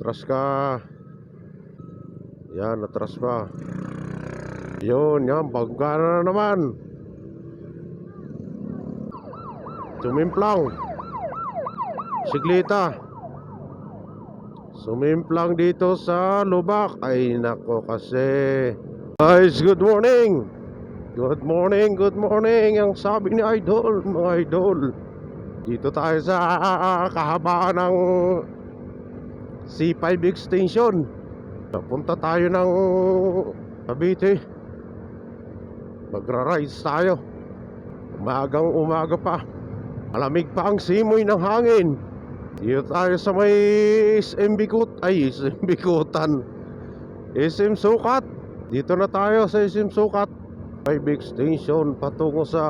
atras ka. Yan, atras pa. Yun, yan, bangga na naman. Sumimplang. Siglita. Sumimplang dito sa lubak. Ay nako kasi. Guys, good morning. Good morning, good morning. Ang sabi ni Idol, mga idol, dito tayo sa kahabaan ng C5 extension. Punta tayo ng Cavite. Magra-rides tayo. Umagang umaga pa. Malamig pa ang simoy ng hangin. Dito tayo sa may SM Bikutan, SM Sukat. Dito na tayo sa SM Sukat 5 extension patungo sa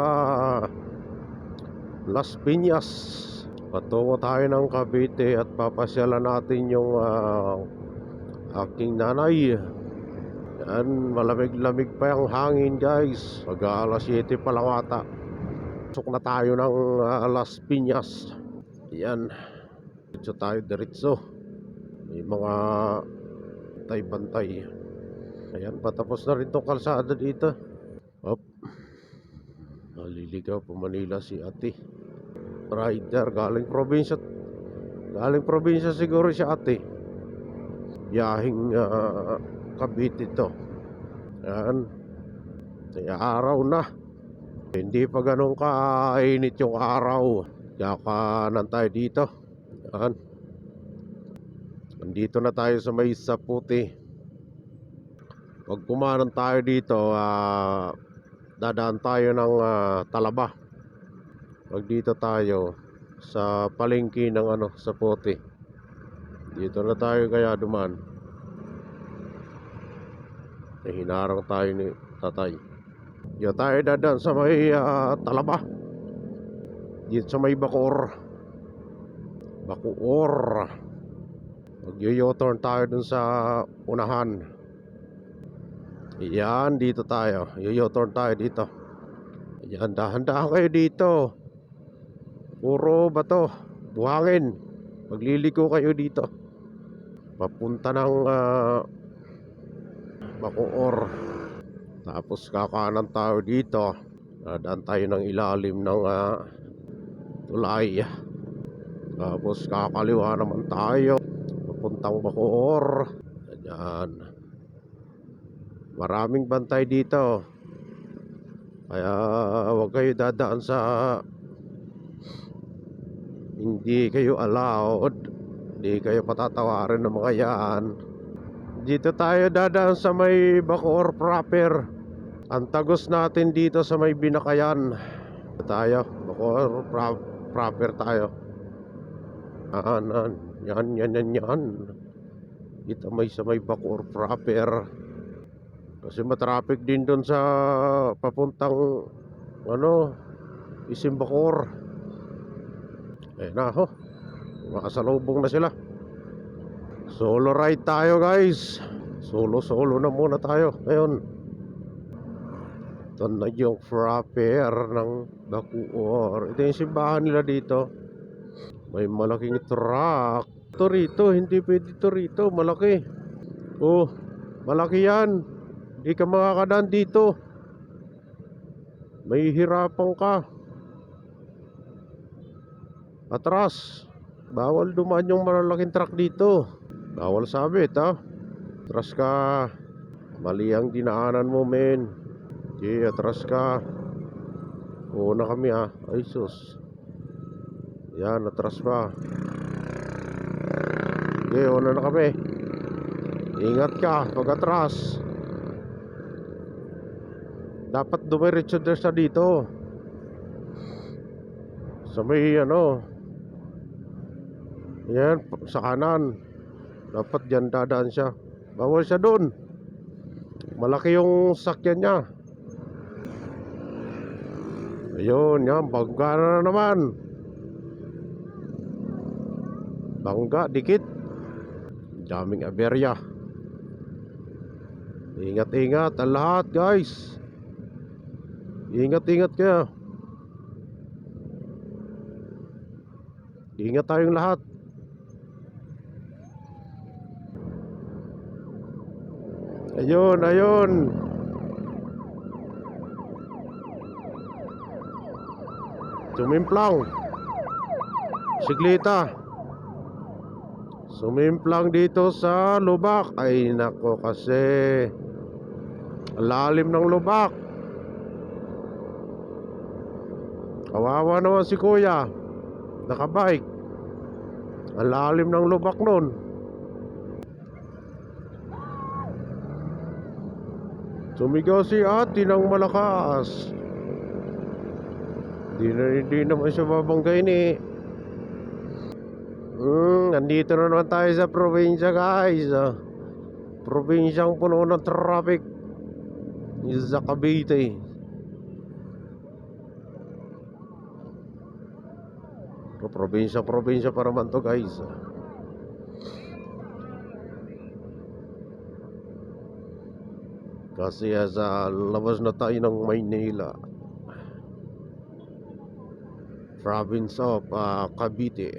Las Piñas. Patungo tayo ng Cavite at papasyalan natin yung aking nanay. Yan, malamig-lamig pa yung hangin guys. Pag alas 7 pa lang ata. Pasok na tayo ng Las Piñas. Yan, diretso tayo diretso. May mga bantay-bantay. Ayan, patapos na rin tong kalsada dito. Op, maliligaw po Manila si ate. Rider, galing probinsya. Galing probinsya siguro si ate. Biyahing Cavite to. Ayan, may araw na. Hindi pa ganun kainit yung araw. Kaya kanan tayo dito. Ayan, nandito na tayo sa may Saputi. Pag kumanan tayo dito, dadaan tayo ng Talaba. Pag dito tayo sa palengke ng Saputi. Dito na tayo kaya duman. Hinarang tayo ni tatay. Dito tayo dadaan sa may Talaba. Dito sa may Bacoor. Mag-u-turn tayo dun sa unahan. Yan, dito tayo. U-turn tayo dito. Yan, dahan-dahan kayo dito. Puro bato, buhangin. Magliliko kayo dito. Papunta ng Bacoor. Tapos kakanan tayo dito. Dadaan tayo ng ilalim ng tulay. Tapos kakaliwa naman tayo papuntang Bacoor. Ayan, maraming bantay dito. Kaya huwag kayo dadaan sa hindi kayo allowed. Hindi kayo patatawarin ng mga yan. Dito tayo dadaan sa may Bacoor proper. Ang tagos natin dito sa may Binakayan. Tayo, Bacoor proper tayo. Yan. Dito may sa may Bacoor proper. Kasi matraffic din doon sa papuntang SM Bacoor. Na makasalubong na sila. Solo ride tayo guys. Solo na muna tayo ngayon. Ito na yung proper ng Bacoor. Ito yung simbahan nila dito. May malaking truck. Ito rito, hindi pwede ito rito. Malaki. Oh, malaki yan. Hindi ka makakadaan dito. May hirapan ka. Atras. Bawal dumaan yung malalaking truck dito. Bawal sabit Atras ka. Mali ang dinaanan mo men. Okay, atras ka. Una kami Ay sus. Yan, atras pa. Okay, una na kami. Ingat ka pag atras. Dapat dumiretso sa dito. Sa may yan, sa kanan. Dapat dyan dadaan siya. Bawal siya doon. Malaki yung sakyan niya. Ayun, yan, bangga na naman. Bangga, dikit. Daming aberya. Ingat-ingat ang lahat guys. Ingat-ingat kayo. Ingat tayong lahat. Ayun, ayun. Sumimplang. Siklita. Sumimplang dito sa lubak. Ay nako kasi ang lalim ng lubak. Kawawa naman si kuya. Nakabike. Ang lalim ng lubak nun. Sumigaw si ate ng malakas. Hindi naman siya babanggain eh. Nandito na naman tayo sa probinsya guys. Probinsyang puno ng traffic. Sa Cavite. Probinsya pa naman to guys. Kasi sa labas na tayo ng Maynila, province of Cavite.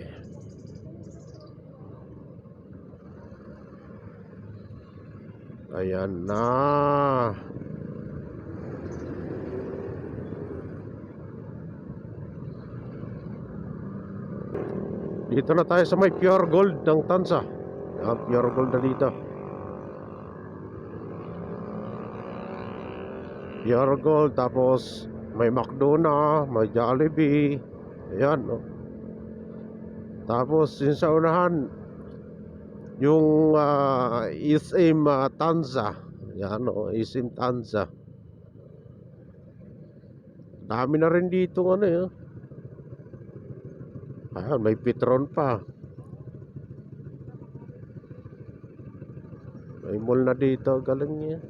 Ayan na. Dito na tayo sa may Pure Gold ng Tansa. Pure Gold na dito. Pure Gold, tapos may McDo na, may Jollibee. Ayan, no? Tapos yung sa unahan, yung SM Tanza. Ayan, no? SM Tanza. Dami na rin dito ano eh. Ayan, may Petron pa. May mall na dito, galing niya.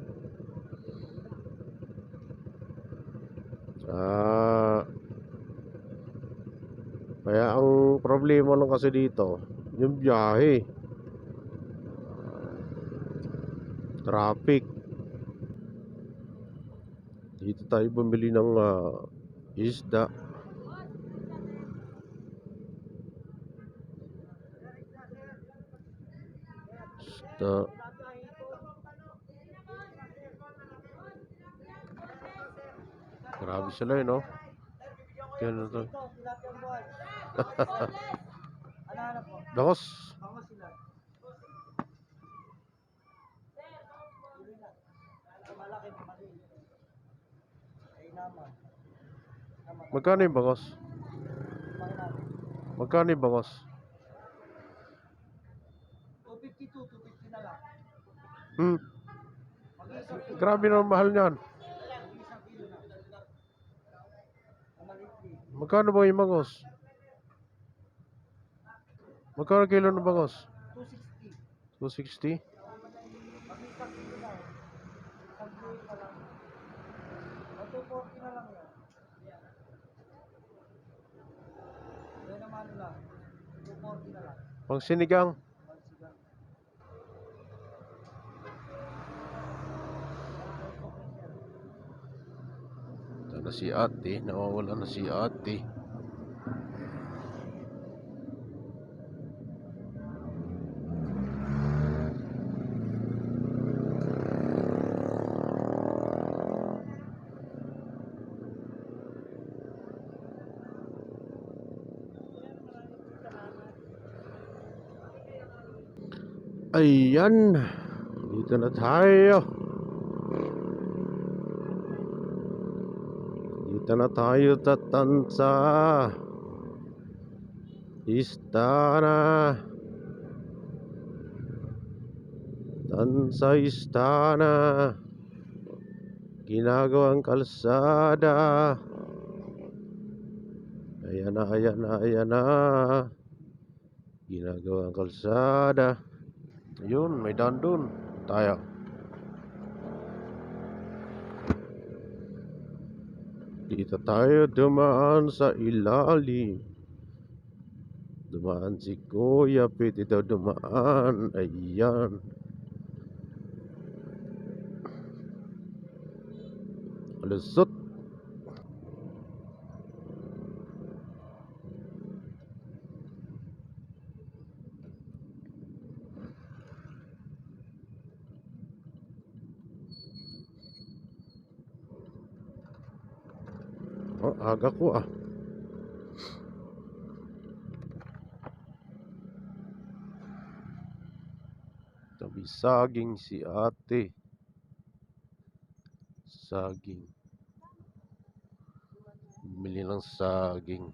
Kaya ang problema lang kasi dito, yung biyahe. Traffic. Dito tayo bumili ng isda. Isda. Grabe sila no? Kaya to. Bangos. Magkano yung bangos? Magkano yung bangos? 250 na lang. Grabe na mahal niyan. Magkano ba yung bangos? Magkano kilo ng bangos? 260. 260? Pang sinigang. Ito na si ate. Nawawala na si ate. Ayan. Dito na tayo. Dito na tayo tatansa. Istana. Tansa Istana. Ginagawang kalsada. Ayan na, ayan na, ayan na. Ginagawang kalsada. Ayun, may daan dun. Tayo. Dito tayo dumaan sa ilalim. Dumaan si Kuya, pwede daw dumaan. Ayan. Lusot. Oh, aga ko ah. Tabi saging si ate. Saging. Bumili ng saging.